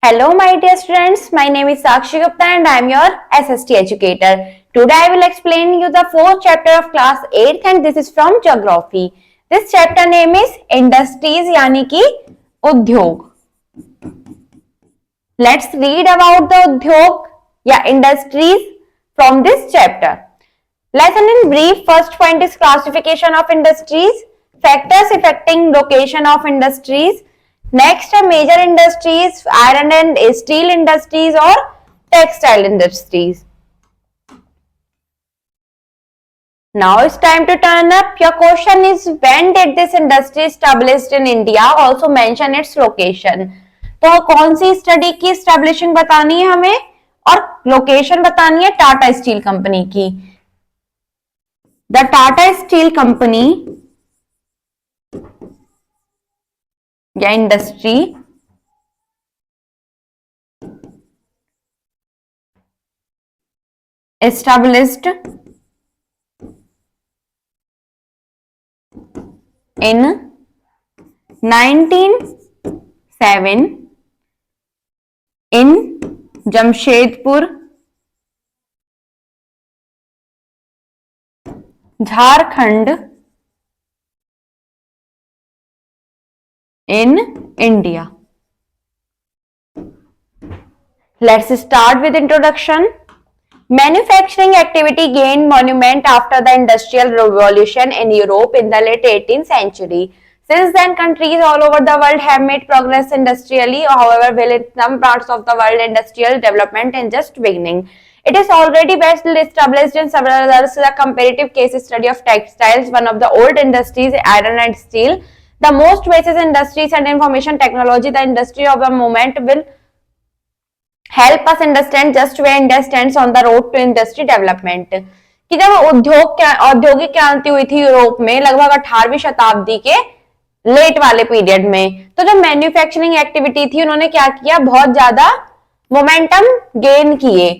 Hello, my dear students. My name is Sakshi Gupta and I am your SST educator. Today I will explain you the fourth chapter of class 8th and this is from geography. This chapter name is industries यानी कि उद्योग. Let's read about the उद्योग या industries from this chapter. Lesson in brief. First point is classification of industries, factors affecting location of industries. Next are major industries, iron and steel industries or textile industries. Now it's time to turn up. Your question is when did this industry established in India? Also mention its location. तो कौन सी study की establishing बतानी है हमें और location बतानी है Tata steel company की. द टाटा स्टील कंपनी या industry established in 1907 in Jamshedpur, Jharkhand in India. Let's start with introduction. Manufacturing activity gained monument after the Industrial Revolution in Europe in the late 18th century. Since then, countries all over the world have made progress industrially. However, while in some parts of the world, industrial development is just beginning. It is already well established in several others. The comparative case study of textiles, one of the old industries, iron and steel. The most basic industries and information technology, the industry of the moment will help us understand just where India stands on the road to industry development. कि जब औद्योगिक क्रांति हुई थी Europe में लगभग 18वीं शताब्दी के लेट वाले पीरियड में, तो जो मैन्युफैक्चरिंग एक्टिविटी थी उन्होंने क्या किया, बहुत ज्यादा मोमेंटम गेन किए.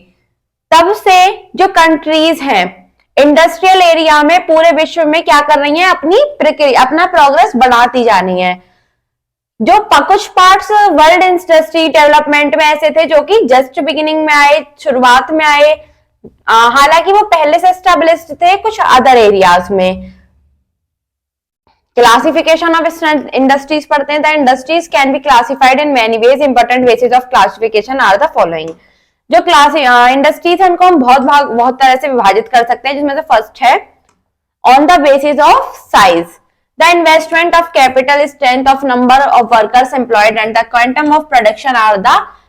तब से जो कंट्रीज हैं इंडस्ट्रियल एरिया में पूरे विश्व में क्या कर रही हैं, अपना प्रोग्रेस बढ़ाती जानी है. जो कुछ पार्ट्स वर्ल्ड इंडस्ट्री डेवलपमेंट में ऐसे थे जो कि जस्ट बिगिनिंग में आए, शुरुआत में आए, हालांकि वो पहले से एस्टेब्लिश्ड थे कुछ अदर एरियाज में. क्लासिफिकेशन ऑफ इंडस्ट्रीज पढ़ते हैं. The industries can be classified in many ways. Important basis of classification are the following. जो क्लास इंडस्ट्रीज है उनको हम बहुत तरह से विभाजित कर सकते हैं, जिसमें से फर्स्ट है on the basis of size. The investment of capital, strength of number of workers employed and the quantum of production are the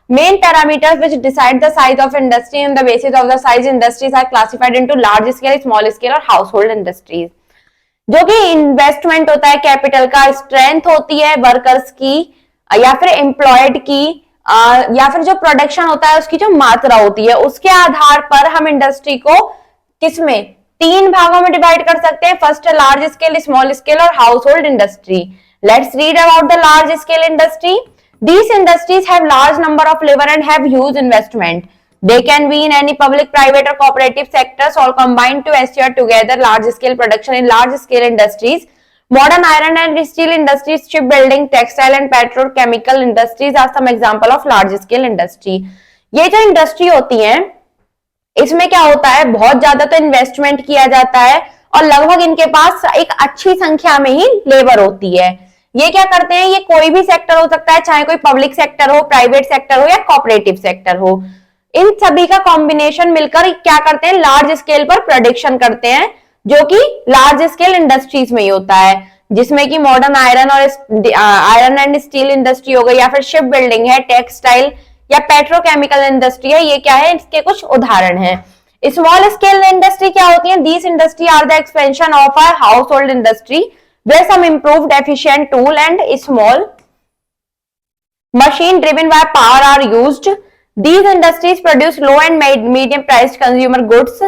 main parameters which decide the size of industry. In the basis of the size industries are classified into large scale, small scale और household industries. जो कि investment होता है capital का, strength होती है workers की या फिर एम्प्लॉयड की, या फिर जो प्रोडक्शन होता है उसकी जो मात्रा होती है, उसके आधार पर हम इंडस्ट्री को किसमें 3 भागों में डिवाइड कर सकते हैं. First large scale, small scale और household industry. Let's read about the large scale industry. These industries have large number of labour and have huge investment. They can be in any public, private or cooperative sectors, all combined to assure together large scale production in large scale industries. Modern iron and steel industries, shipbuilding, textile and petrochemical industries are some example of large scale industry. ये जो industry होती है इसमें क्या होता है, बहुत ज्यादा तो इन्वेस्टमेंट किया जाता है और लगभग इनके पास एक अच्छी संख्या में ही लेबर होती है. ये क्या करते हैं, ये कोई भी सेक्टर हो सकता है, चाहे कोई पब्लिक सेक्टर हो, प्राइवेट सेक्टर हो या कोऑपरेटिव सेक्टर हो. इन सभी का कॉम्बिनेशन मिलकर क्या करते हैं, लार्ज स्केल पर प्रोडक्शन करते हैं, जो कि लार्ज स्केल इंडस्ट्रीज में ही होता है, जिसमें कि modern iron and steel industry हो गई, या फिर शिप बिल्डिंग है, टेक्सटाइल या पेट्रोकेमिकल इंडस्ट्री है. ये क्या है, इसके कुछ उदाहरण हैं. स्मॉल स्केल इंडस्ट्री क्या होती है, these industry are the expansion of a household industry where some improved efficient tool and small machine driven by power are used. These industries produce low and medium priced consumer goods.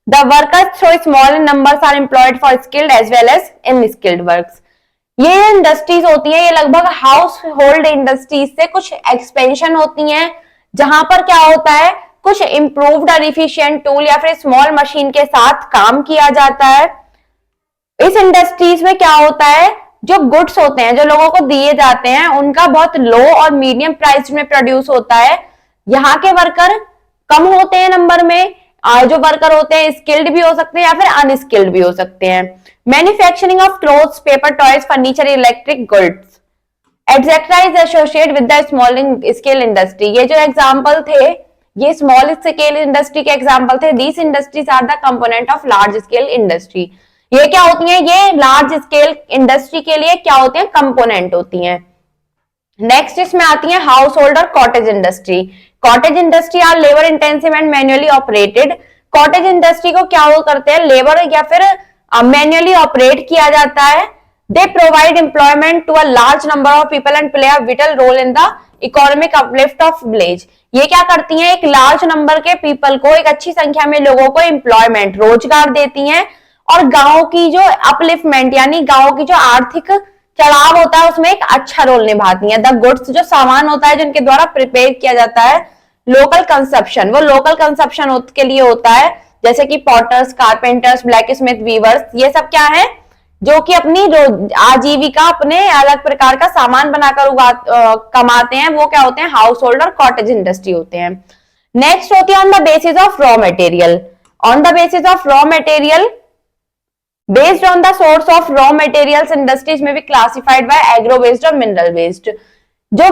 The workers, though small in numbers, are employed for skilled as well as unskilled works. ये industries होती हैं, ये लगभग house hold industries से कुछ expansion होती हैं, जहां पर क्या होता है, कुछ इम्प्रूव्ड और इफिशिएंट टूल या फिर स्मॉल मशीन के साथ काम किया जाता है. इस इंडस्ट्रीज में क्या होता है, जो गुड्स होते हैं जो लोगों को दिए जाते हैं उनका बहुत लो और मीडियम प्राइस में प्रोड्यूस होता है। यहाँ के वर्कर कम होते हैं नंबर में, जो वर्कर होते हैं स्किल्ड भी हो सकते हैं या फिर अनस्किल्ड भी हो सकते हैं। Manufacturing of clothes, paper, toys, furniture, electric goods etcetera is associate with the small scale industry. ये जो एग्जांपल थे ये स्मॉल स्केल इंडस्ट्री के एग्जांपल थे। These industries are the component of large scale industry. ये क्या होती हैं? ये लार्ज स्केल इंडस्ट्री के लिए क्या होते हैं? कंपोनेंट होती हैं। नेक्स्ट इसमें आती है हाउस होल्ड और cottage industry. Cottage industry are labour intensive and manually operated. Cottage industry को क्या वो करते हैं? लेबर या फिर मैन्युअली ऑपरेट किया जाता है। They provide employment to a large number of people and play a vital role in the economic uplift of village. ये क्या करती हैं? एक लार्ज नंबर के पीपल को, एक अच्छी संख्या में लोगों को एम्प्लॉयमेंट, रोजगार देती हैं और गांव की जो अपलिफ्टमेंट यानी गांव की जो आर्थिक चढ़ाव होता है उसमें एक अच्छा रोल निभाती हैं। द गुड्स जो सामान होता है जिनके द्वारा प्रिपेयर किया जाता है लोकल कंजप्शन, वो लोकल कंजप्शन के लिए होता है, जैसे कि potters, carpenters, blacksmith, weavers, ये सब क्या है? जो कि अपनी आजीविका अपने अलग प्रकार का सामान बनाकर कमाते हैं, वो क्या होते हैं? हाउस होल्ड और कॉटेज इंडस्ट्री होते हैं। नेक्स्ट होती है on the basis of raw material. On the basis of raw material, based on the source of raw materials industries में भी क्लासिफाइड बाय एग्रो बेस्ड और मिनरल बेस्ड। जो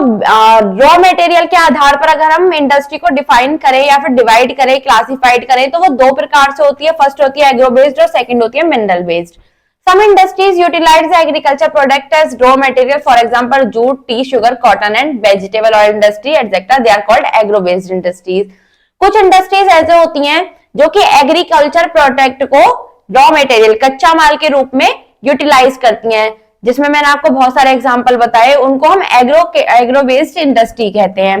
raw material के आधार पर अगर हम इंडस्ट्री को डिफाइन करें या फिर डिवाइड करें, क्लासिफाइड करें, तो वो दो प्रकार से होती है। फर्स्ट होती है एग्रो बेस्ड और सेकंड होती है mineral based. Some industries utilize the agriculture product as raw material, for example, jute, tea, sugar, cotton and vegetable oil industry, etc. They are called agro-based industries. कुछ industries ऐसे होती हैं जो कि agriculture product को raw material, कच्चा माल के रूप में यूटिलाइज करती हैं, जिसमें मैंने आपको बहुत सारे एग्जांपल बताए, उनको हम एग्रो बेस्ड इंडस्ट्री कहते हैं।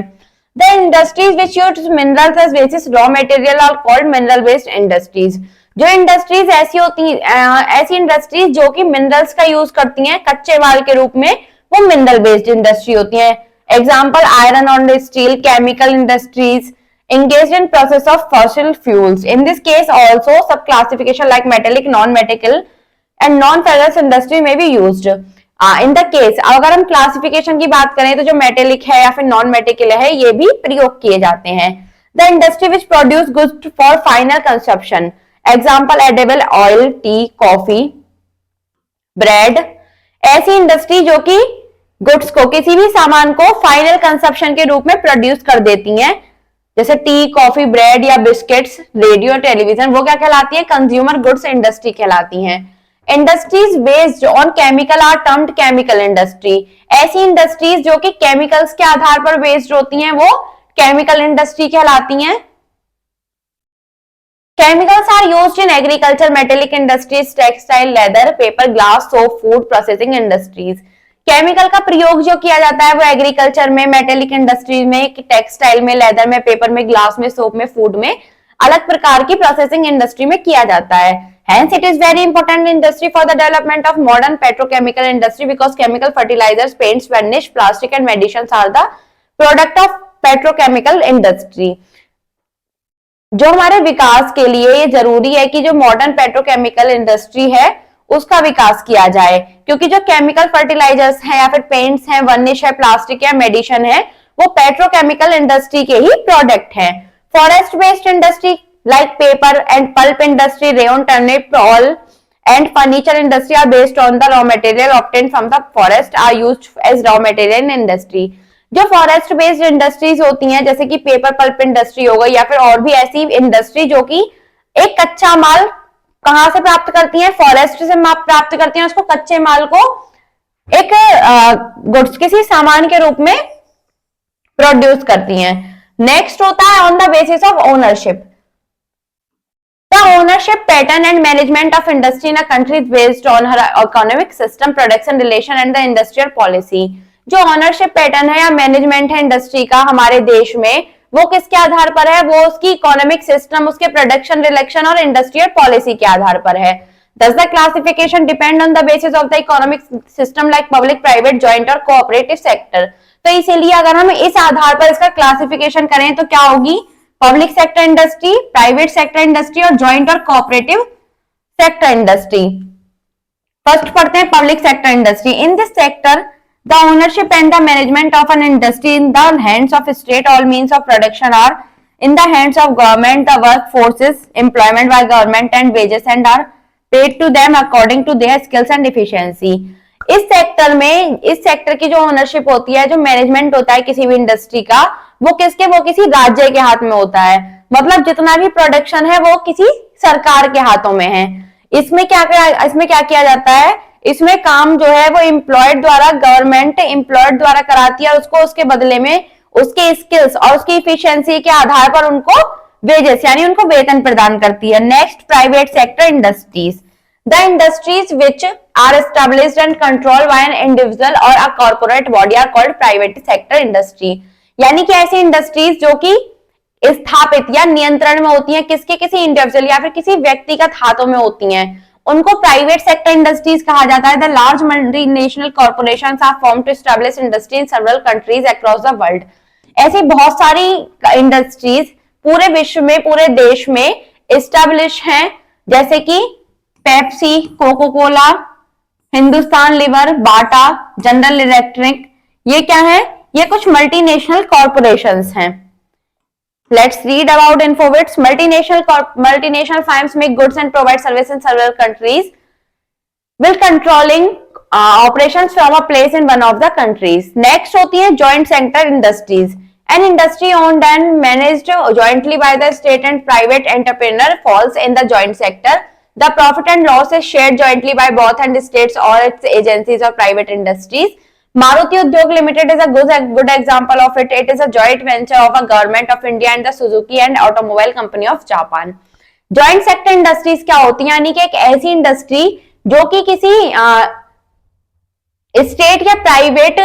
The industries which use minerals as basis raw material are called mineral based industries. जो इंडस्ट्रीज ऐसी होती ऐसी इंडस्ट्रीज जो कि मिनरल्स का यूज करती हैं कच्चे माल के रूप में, वो मिनरल बेस्ड इंडस्ट्री होती हैं। एग्जांपल आयरन और steel, chemical industries engaged in process of fossil fuels. In this case also sub classification like metallic, non-metallic and non-ferrous industry may be used. In the case अगर हम classification की बात करें तो जो मेटेलिक है या फिर नॉन मेटेलिक है ये भी प्रयोग किए जाते हैं। The industry which produce goods for final consumption. Example edible oil, tea, coffee, bread. ऐसी इंडस्ट्री जो कि गुड्स को, किसी भी सामान को फाइनल कंजप्शन के रूप में प्रोड्यूस कर देती हैं, जैसे टी, कॉफी, ब्रेड या बिस्किट्स, रेडियो, टेलीविजन, वो क्या कहलाती है? कंज्यूमर गुड्स इंडस्ट्री कहलाती हैं। Industries based on chemical are termed chemical industry. ऐसी इंडस्ट्रीज जो कि केमिकल्स के आधार पर बेस्ड होती हैं वो केमिकल इंडस्ट्री कहलाती हैं। Chemicals are used in agriculture, metallic industries, textile, leather, paper, glass, soap, food processing industries. Chemical का प्रयोग जो किया जाता है वो एग्रीकल्चर में, मेटेलिक इंडस्ट्री में, टेक्सटाइल में, लेदर में, पेपर में, ग्लास में, सोप में, फूड में, अलग प्रकार की प्रोसेसिंग इंडस्ट्री में किया जाता है। Hence it is very important industry for the development of modern petrochemical industry because chemical fertilizers, paints, varnish, plastic and medicines are the product of petrochemical industry. जो हमारे विकास के लिए ये जरूरी है कि जो मॉडर्न पेट्रोकेमिकल इंडस्ट्री है उसका विकास किया जाए, क्योंकि जो केमिकल फर्टिलाइजर्स हैं या फिर पेंट्स हैं, वर्निश है, प्लास्टिक या मेडिसिन है, वो पेट्रोकेमिकल इंडस्ट्री के ही प्रोडक्ट हैं। Forest based industry like paper and pulp industry, rayon, turnip, all and furniture industry are based on the raw material obtained from the forest are used as raw material in industry. जो forest based industries होती हैं जैसे कि paper pulp industry हो गई या फिर और भी ऐसी इंडस्ट्री जो कि एक कच्चा माल कहां से प्राप्त करती हैं? फॉरेस्ट से प्राप्त करती हैं, उसको कच्चे माल को एक गुड्स, किसी सामान के रूप में प्रोड्यूस करती हैं। नेक्स्ट होता है on the basis of ownership. The ownership pattern and management of industry in a country is based on her economic system, production relation and the industrial policy. जो ऑनरशिप पैटर्न है या management है industry का हमारे देश में, वो किसके आधार पर है? वो उसकी इकोनॉमिक सिस्टम, उसके प्रोडक्शन रिलेशन और इंडस्ट्रियल पॉलिसी के आधार पर है। Does the classification depend on the basis of the economic system like public, private, joint और cooperative sector? तो इसीलिए अगर हम इस आधार पर इसका क्लासिफिकेशन करें तो क्या होगी? Public sector industry, private sector industry और जॉइंट और कोऑपरेटिव सेक्टर इंडस्ट्री। फर्स्ट पढ़ते हैं public sector industry. In this sector the ownership and the management of an industry in the hands of state, all means of production are in the hands of government, the workforce is employment by government and wages and are paid to them according to their skills and efficiency। इस sector की जो ownership होती है, जो management होता है किसी भी इंडस्ट्री का, वो किसी राज्य के हाथ में होता है। मतलब जितना भी प्रोडक्शन है वो किसी सरकार के हाथों में है। इसमें क्या किया जाता है, इसमें काम जो है वो एम्प्लॉयड द्वारा, गवर्नमेंट एम्प्लॉयड द्वारा कराती है और उसको उसके बदले में उसके स्किल्स और उसकी इफिशियंसी के आधार पर उनको वेजेस यानी उनको वेतन प्रदान करती है। Next, private sector industries. The industries which are established and controlled by an individual और a corporate body are called private sector industry. यानी कि ऐसी इंडस्ट्रीज जो कि स्थापित या नियंत्रण में होती हैं किसी इंडिविजुअल या फिर किसी व्यक्तिगत हाथों में होती हैं, उनको प्राइवेट सेक्टर इंडस्ट्रीज कहा जाता है। The large multinational corporations are formed to establish industry in several countries across the world. ऐसी बहुत सारी इंडस्ट्रीज पूरे विश्व में, पूरे देश में एस्टैब्लिश हैं, जैसे कि Pepsi, coca cola, Hindustan Lever, Bata, general electric. ये क्या है, ये कुछ मल्टीनेशनल कॉर्पोरेशंस हैं। Let's read about Infobits. Multinational firms make goods and provide service in several countries, will controlling operations from a place in one of the countries. Next होती है joint sector industries. An industry owned and managed jointly by the state and private entrepreneur falls in the joint sector. The profit and loss is shared jointly by both and states or its agencies or private industries. Maruti Udyog Limited is a good example of it. It is a joint venture of a government of India and the Suzuki and Automobile Company of Japan. Joint sector industries क्या होती हैं, यानी कि एक ऐसी industry जो कि किसी स्टेट या प्राइवेट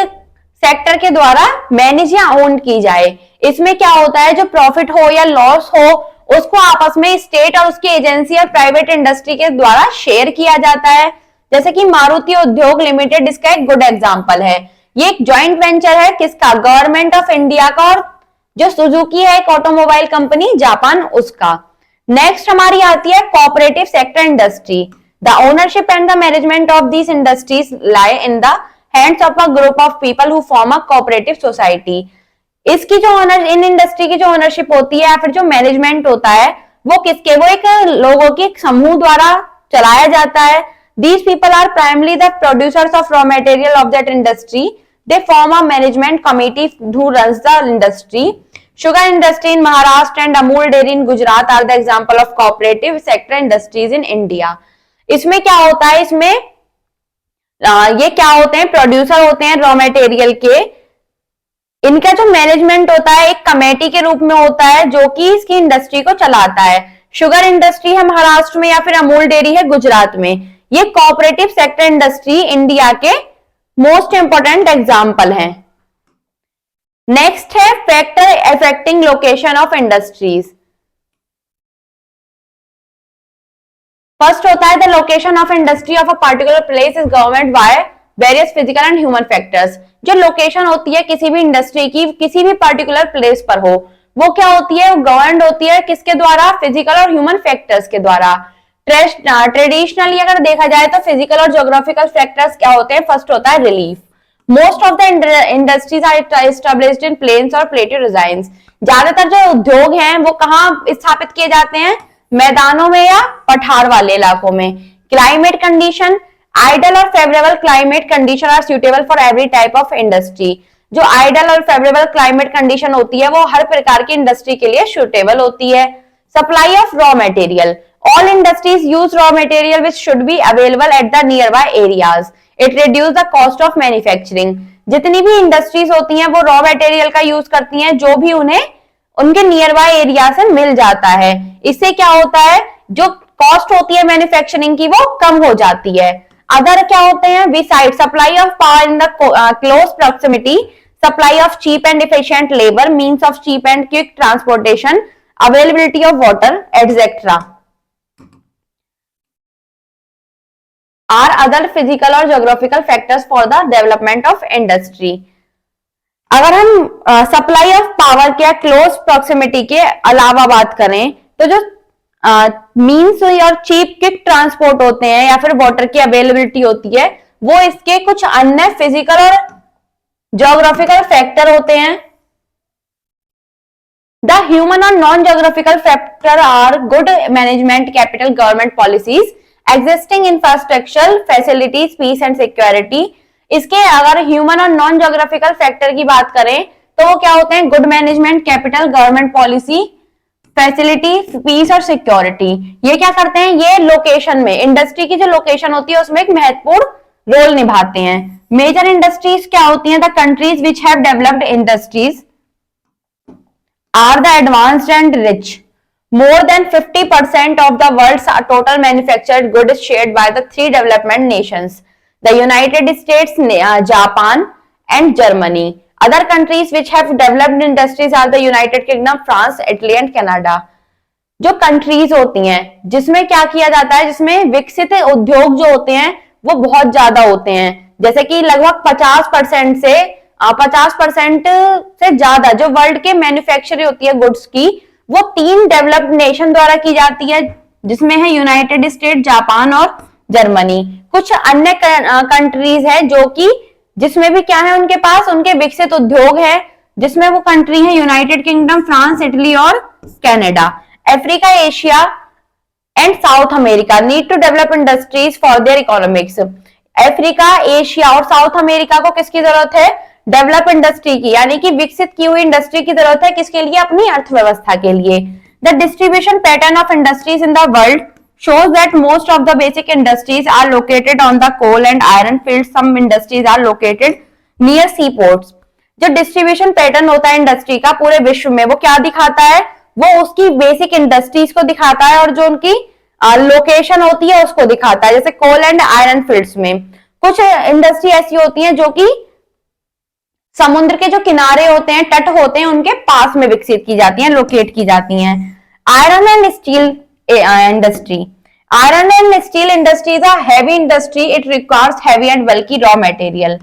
सेक्टर के द्वारा मैनेज या ओन की जाए। इसमें क्या होता है, जो प्रॉफिट हो या लॉस हो उसको आपस में स्टेट और उसकी एजेंसी और प्राइवेट इंडस्ट्री के द्वारा शेयर किया जाता है। जैसे कि मारुति उद्योग लिमिटेड इसका एक गुड एग्जांपल है। ये एक जॉइंट वेंचर है किसका, गवर्नमेंट ऑफ इंडिया का और जो सुजुकी है एक ऑटोमोबाइल कंपनी जापान उसका। नेक्स्ट हमारी आती है cooperative sector industry. The ownership and the management of these industries lie in the hands of a group of people who form a cooperative society. इसकी जो इन इंडस्ट्री की जो ownership होती है या फिर जो मैनेजमेंट होता है वो एक लोगों के एक समूह द्वारा चलाया जाता है। These people are primarily the producers of raw material of that industry. They form a management committee who runs the industry. Sugar industry in Maharashtra and Amul dairy in Gujarat are the example of cooperative sector industries in India. इसमें क्या होता है, इसमें ये क्या होते हैं, producer होते हैं रॉ मटेरियल के। इनका जो मैनेजमेंट होता है एक कमेटी के रूप में होता है जो कि इसकी इंडस्ट्री को चलाता है। शुगर इंडस्ट्री है महाराष्ट्र में या फिर अमूल डेयरी है गुजरात में। ये कोऑपरेटिव सेक्टर इंडस्ट्री इंडिया के मोस्ट इंपोर्टेंट एग्जाम्पल हैं। नेक्स्ट है factor affecting location of industries. First होता है the location of industry of a particular place is government by various physical and human factors. जो location होती है किसी भी इंडस्ट्री की किसी भी पर्टिकुलर प्लेस पर हो वो क्या होती है, वो गवर्नड होती है किसके द्वारा, फिजिकल और ह्यूमन फैक्टर्स के द्वारा। ट्रेडिशनली अगर देखा जाए तो फिजिकल और ज्योग्राफिकल फैक्टर्स क्या होते हैं, फर्स्ट होता है relief. Most of the industries are established in plains और प्लेट्यू डिजाइंस। ज्यादातर जो उद्योग हैं वो कहाँ स्थापित किए जाते हैं, मैदानों में या पठार वाले इलाकों में। क्लाइमेट कंडीशन, आइडल और favourable climate condition are suitable for every type of industry. जो आइडल और फेवरेबल क्लाइमेट कंडीशन होती है वो हर प्रकार की इंडस्ट्री के लिए सुटेबल होती है। Supply of raw material, all industries use raw material which should be available at the nearby areas. It reduce the cost of manufacturing. जितनी भी इंडस्ट्रीज होती हैं वो रॉ मटेरियल का यूज करती हैं जो भी उन्हें उनके नियर बाय एरिया से मिल जाता है। इससे क्या होता है, जो कॉस्ट होती है मैन्युफैक्चरिंग की वो कम हो जाती है। अदर क्या होते हैं, beside supply of power in the close proximity, supply of cheap and efficient labour, means of cheap and quick transportation, availability of water etcetera are other physical और geographical factors for the development of industry. अगर हम supply of power के close proximity के अलावा बात करें तो जो मीन्स और चीप क्विक ट्रांसपोर्ट होते हैं या फिर वाटर की अवेलेबिलिटी होती है, वो इसके कुछ अन्य फिजिकल और ज्योग्राफिकल फैक्टर होते हैं। द ह्यूमन और non geographical factor are good management, capital, government policies, existing infrastructure, facilities, peace and security. इसके अगर ह्यूमन और नॉन ज्योग्राफिकल फैक्टर की बात करें तो वो क्या होते हैं? Good management, capital, government policy, facility, peace और सिक्योरिटी। ये क्या करते हैं? ये लोकेशन में, इंडस्ट्री की जो लोकेशन होती है उसमें एक महत्वपूर्ण रोल निभाते हैं। मेजर इंडस्ट्रीज क्या होती हैं? The countries which have developed industries are the advanced and rich. More than 50% of the world's total manufactured goods shared by the three development nations, the United States, Japan, and Germany. Other countries which have developed industries are the United Kingdom, France, Italy, and Canada. जो countries होती हैं जिसमें क्या किया जाता है, जिसमें विकसित उद्योग जो होते हैं वो बहुत ज्यादा होते हैं, जैसे कि लगभग 50% से ज्यादा जो वर्ल्ड के मैन्युफैक्चरर होती है गुड्स की, वो 3 डेवलप्ड नेशन द्वारा की जाती है, जिसमें है यूनाइटेड स्टेट, जापान और जर्मनी। कुछ अन्य कंट्रीज है जो कि जिसमें भी क्या है, उनके पास उनके विकसित उद्योग है, जिसमें वो कंट्री है यूनाइटेड किंगडम, फ्रांस, इटली और Canada. Africa, Asia and South America need to develop industries for their economics. Africa, Asia और साउथ अमेरिका को किसकी जरूरत है? डेवलप इंडस्ट्री की, यानी कि विकसित की हुई इंडस्ट्री की जरूरत है। किसके लिए? अपनी अर्थव्यवस्था के लिए। The distribution pattern of industries in the world shows that most of the basic industries are located on the coal and iron fields. Some industries are located near seaports. जो डिस्ट्रीब्यूशन पैटर्न होता है industry का पूरे विश्व में, वो क्या दिखाता है? वो उसकी बेसिक इंडस्ट्रीज को दिखाता है और जो उनकी लोकेशन होती है उसको दिखाता है। जैसे कोल एंड आयरन फील्ड्स में कुछ इंडस्ट्री ऐसी होती हैं जो कि समुद्र के जो किनारे होते हैं, तट होते हैं, उनके पास में विकसित की जाती हैं, लोकेट की जाती हैं। Iron and steel industry. Iron and steel industry is a heavy industry. It requires heavy and bulky raw material.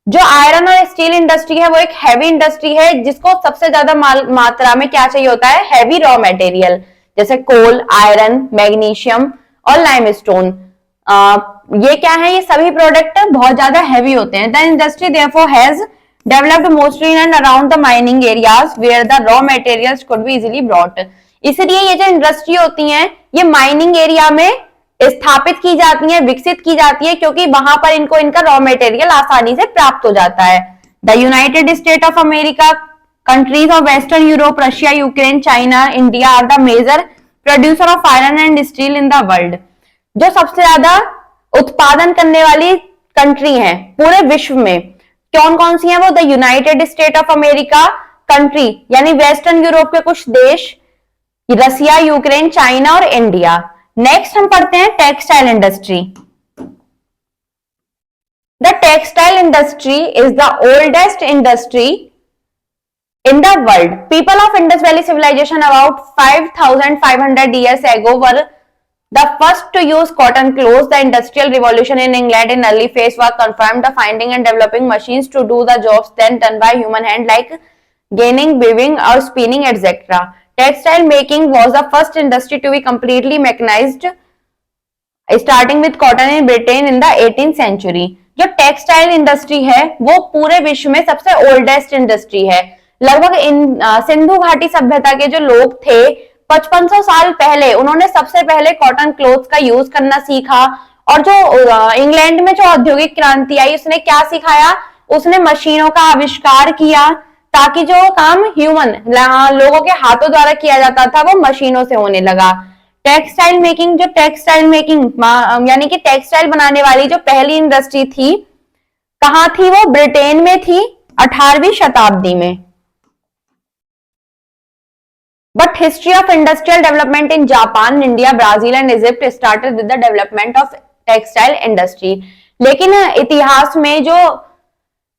जो आयरन और स्टील इंडस्ट्री है वो एक हैवी इंडस्ट्री है जिसको सबसे ज्यादा मात्रा में क्या चाहिए होता है? हैवी रॉ मटेरियल, जैसे कोल, आयरन, मैग्नीशियम और लाइमस्टोन। ये क्या है? ये सभी प्रोडक्ट बहुत ज्यादा हैवी होते हैं। The industry therefore has developed mostly in and around the mining areas where the raw materials could be easily brought. इसलिए ये जो इंडस्ट्री होती है ये माइनिंग एरिया में स्थापित की जाती है, विकसित की जाती है, क्योंकि वहां पर इनको इनका रॉ मटेरियल आसानी से प्राप्त हो जाता है। The united state of America, countries of western Europe, Russia, Ukraine, China, India are the major producer of iron and steel in the world. जो सबसे ज्यादा उत्पादन करने वाली कंट्री है पूरे विश्व में, कौन कौन सी है वो? The united state of America, country यानी वेस्टर्न यूरोप के कुछ देश, रसिया, यूक्रेन, चाइना और इंडिया। नेक्स्ट हम पढ़ते हैं textile industry. The textile industry is the oldest industry in the world. People of Indus valley civilization about 5500 years ago were the first to use cotton clothes. The industrial revolution in England in early phase was confirmed the finding and developing machines to do the jobs then done by human hand like gaining, weaving or spinning etc. Textile making was the first industry to be completely mechanized, starting with cotton in Britain in the 18th century. जो textile industry है वो पूरे विश्व में सबसे oldest industry है। लगभग सिंधु घाटी सभ्यता के जो लोग थे 5500 साल पहले उन्होंने सबसे पहले कॉटन क्लोथ्स का यूज करना सीखा। और जो इंग्लैंड में जो औद्योगिक क्रांति आई उसने क्या सिखाया? उसने मशीनों का आविष्कार किया ताकि जो काम ह्यूमन लोगों के हाथों द्वारा किया जाता था वो मशीनों से होने लगा। टेक्सटाइल मेकिंग, जो टेक्सटाइल मेकिंग यानी कि टेक्सटाइल बनाने वाली जो पहली इंडस्ट्री थी, कहां थी वो? ब्रिटेन में थी 18वीं शताब्दी में। But history of industrial development in Japan, India, Brazil and Egypt started with the development of textile industry. लेकिन इतिहास में जो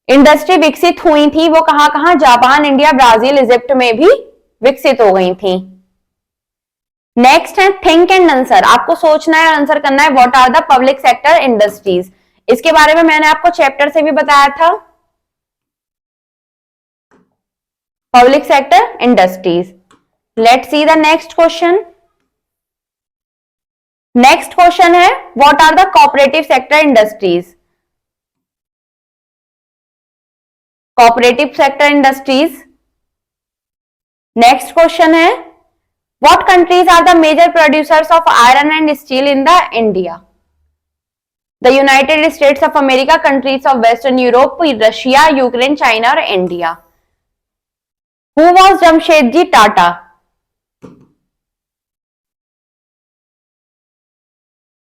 इंडस्ट्री विकसित हुई थी वो कहां कहां? जापान, इंडिया, ब्राजील, इजिप्ट में भी विकसित हो गई थी। नेक्स्ट है थिंक एंड आंसर। आपको सोचना है और आंसर करना है। What are the public sector industries? इसके बारे में मैंने आपको चैप्टर से भी बताया था। Public sector industries. Let's see the next question. Next question है, what are the cooperative sector industries? Cooperative sector industries. Next question है, what countries are the major producers of iron and steel in the India? The United States of America, countries of western Europe, Russia, Ukraine, China और India. Who was Jamshedji Tata?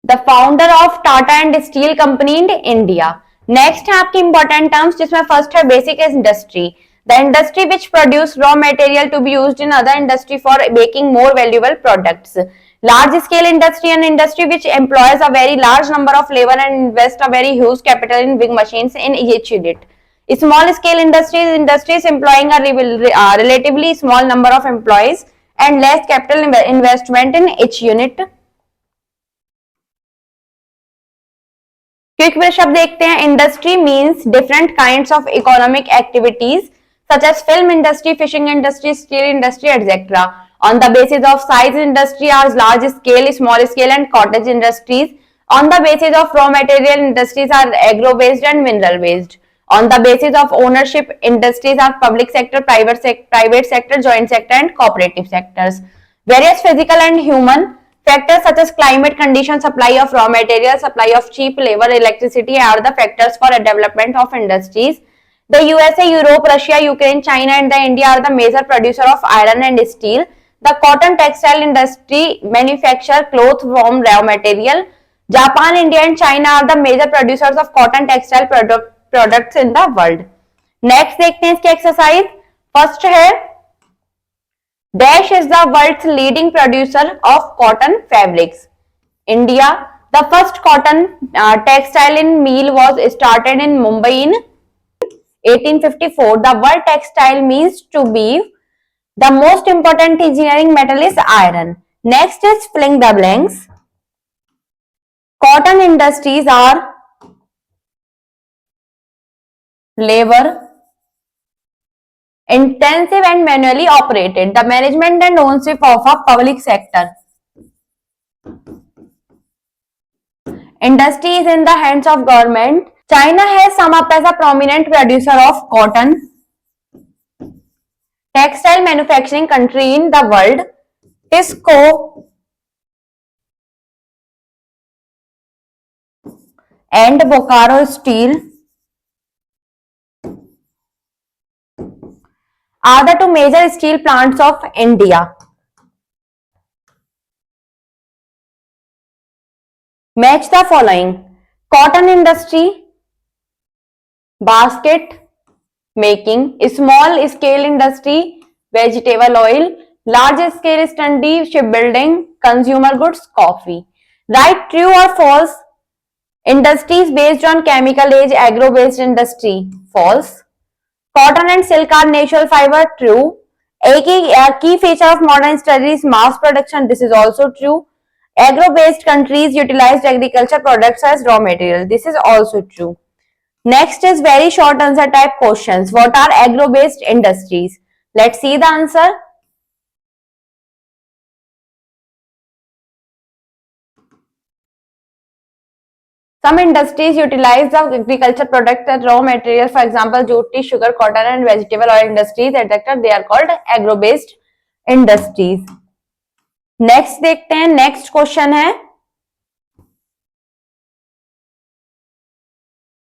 The founder of Tata and steel company in India. Next है आपकी important terms, जिसमें first है basic industry, the industry which produce raw material to be used in other industry for making more valuable products. Large scale industry, an industry which employs a very large number of labor and invest a very huge capital in big machines in each unit. Small scale industries employing a relatively small number of employees and less capital investment in each unit. Quick brush अब देखते हैं। Industry means different kinds of economic activities such as film industry, fishing industry, steel industry etcetera. On the basis of size, industry are large scale, small scale and cottage industries. On the basis of raw material, industries are agro based and mineral based. On the basis of ownership, industries are public sector, private sector, joint sector and cooperative sectors. Various physical and human factors such as climate conditions, supply of raw material, supply of cheap labor, electricity are the factors for a development of industries. The USA, Europe, Russia, Ukraine, China and the India are the major producer of iron and steel. The cotton textile industry manufacture cloth from raw material. Japan, India and China are the major producers of cotton textile products in the world. Next देखते हैं इसकी exercise. First है, dash is the world's leading producer of cotton fabrics. India, the first cotton textile in mill was started in Mumbai in 1854. The word textile means to weave. The most important engineering metal is iron. Next is filling the blanks. Cotton industries are labor intensive and manually operated. The management and ownership of a public sector. Industry is in the hands of government. China has come up as a prominent producer of cotton textile manufacturing country in the world. TISCO and Bokaro Steel are the two major steel plants of India. Match the following. Cotton industry, basket making. Small scale industry, vegetable oil. Large scale industry, shipbuilding, consumer goods, coffee. Right, true or false? Industries based on chemical age, agro based industry, false. Cotton and silk are natural fiber, true. A key feature of modern studies, mass production, this is also true. Agro based countries utilized agriculture products as raw material, this is also true. Next is very short answer type questions. What are agro based industries? Let's see the answer. Some industries utilize the agriculture products as raw material, for example jute, sugar, cotton and vegetable oil industries etc. They are called agro based industries. Next देखते हैं। Next question है,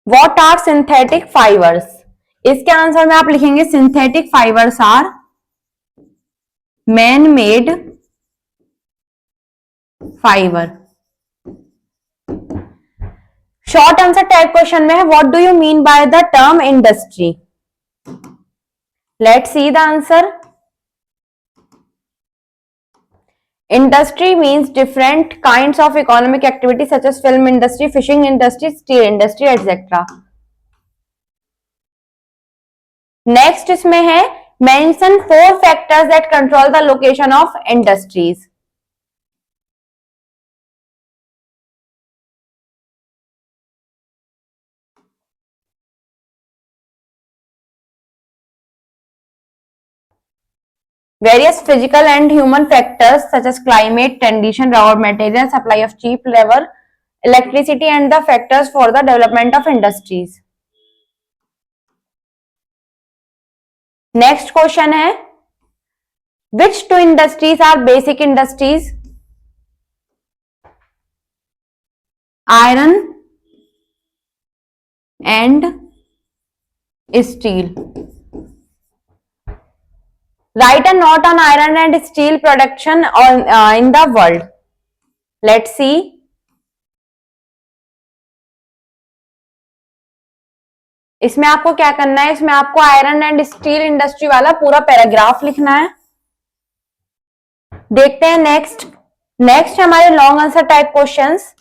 what are synthetic fibres? इसके answer में आप लिखेंगे synthetic fibres are man made fibre. Short answer type question में है, what do you mean by the term industry? Let's see the answer. Industry means different kinds of economic activity such as film industry, fishing industry, steel industry, etc. Next इसमें है, mention 4 factors that control the location of industries. Various physical and human factors such as climate, condition, raw material, supply of cheap labor, electricity and the factors for the development of industries. Next question है, which two industries are basic industries? Iron and steel. Write a note on iron and steel production in the world. Let's see. इसमें आपको क्या करना है, इसमें आपको iron and steel industry वाला पूरा पैराग्राफ लिखना है. देखते हैं नेक्स्ट हमारे लॉन्ग आंसर टाइप क्वेश्चंस,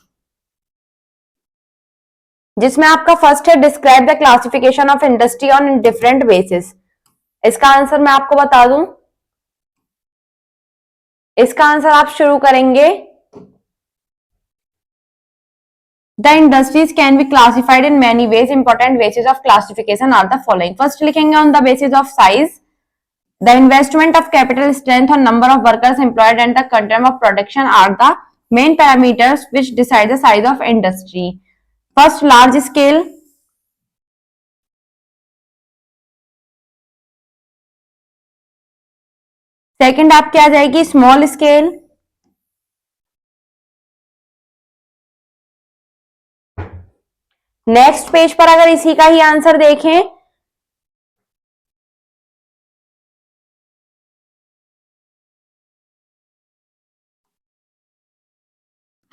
जिसमें आपका फर्स्ट है describe the classification of industry on different basis. इसका आंसर मैं आपको बता दूं. इसका आंसर आप शुरू करेंगे, the industries can be classified in many ways. Important basis of classification are the following. First लिखेंगे on the basis of size, the investment of capital strength और number of workers employed and the content of production are the main parameters which decide the size of industry. First large scale, second आपकी आ जाएगी small scale, next page पर अगर इसी का ही answer देखें,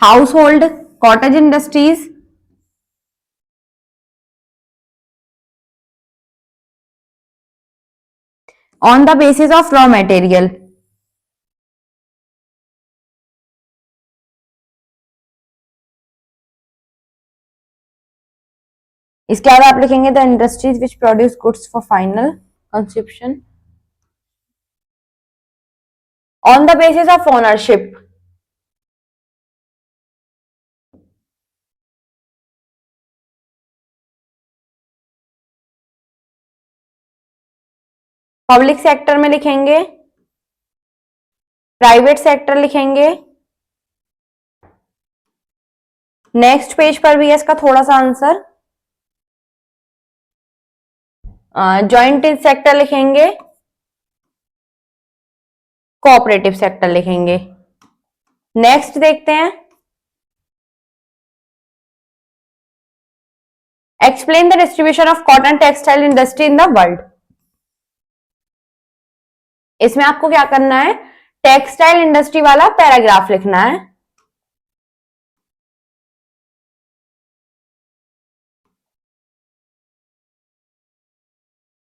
household, cottage industries, on the basis of raw material. इसके बाद आप लिखेंगे the industries which produce goods for final consumption on the basis of ownership. Public sector में लिखेंगे, प्राइवेट सेक्टर लिखेंगे. नेक्स्ट पेज पर भी है इसका थोड़ा सा आंसर, जॉइंट सेक्टर लिखेंगे, कोऑपरेटिव सेक्टर लिखेंगे. नेक्स्ट देखते हैं, explain the distribution of cotton textile industry in the world. इसमें आपको क्या करना है, टेक्सटाइल इंडस्ट्री वाला पैराग्राफ लिखना है.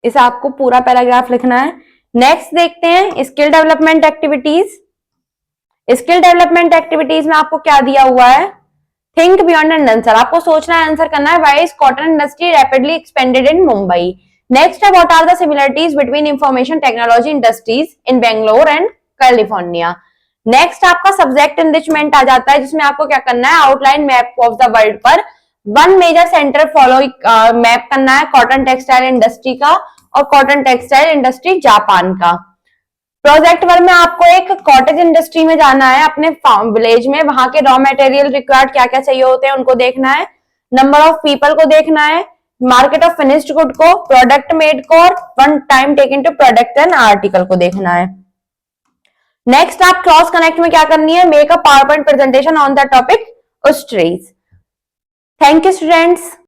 इसे आपको पूरा पैराग्राफ लिखना है. नेक्स्ट देखते हैं skill development activities. Skill development activities में आपको क्या दिया हुआ है, थिंक बियॉन्ड एंड आंसर. आपको सोचना है, आंसर करना है. Why is cotton industry rapidly expanded in Mumbai. Next है what are the similarities between information technology industries in Bangalore and California. Next आपका सब्जेक्ट एनरिचमेंट आ जाता है, जिसमें आपको क्या करना है, outline map of the world पर one major centre follow map करना है कॉटन टेक्सटाइल इंडस्ट्री का और कॉटन टेक्सटाइल इंडस्ट्री जापान का. प्रोजेक्ट वर्क में आपको एक कॉटेज इंडस्ट्री में जाना है अपने विलेज में, वहां के रॉ मटेरियल रिक्वायर्ड क्या क्या चाहिए होते हैं उनको देखना है, नंबर ऑफ पीपल को देखना है, मार्केट ऑफ फिनिश्ड गुड को, प्रोडक्ट मेड को और one time taken to product an article को देखना है. नेक्स्ट आप क्रॉस कनेक्ट में क्या करनी है, make a power point presentation on the topic industries. Thank you students.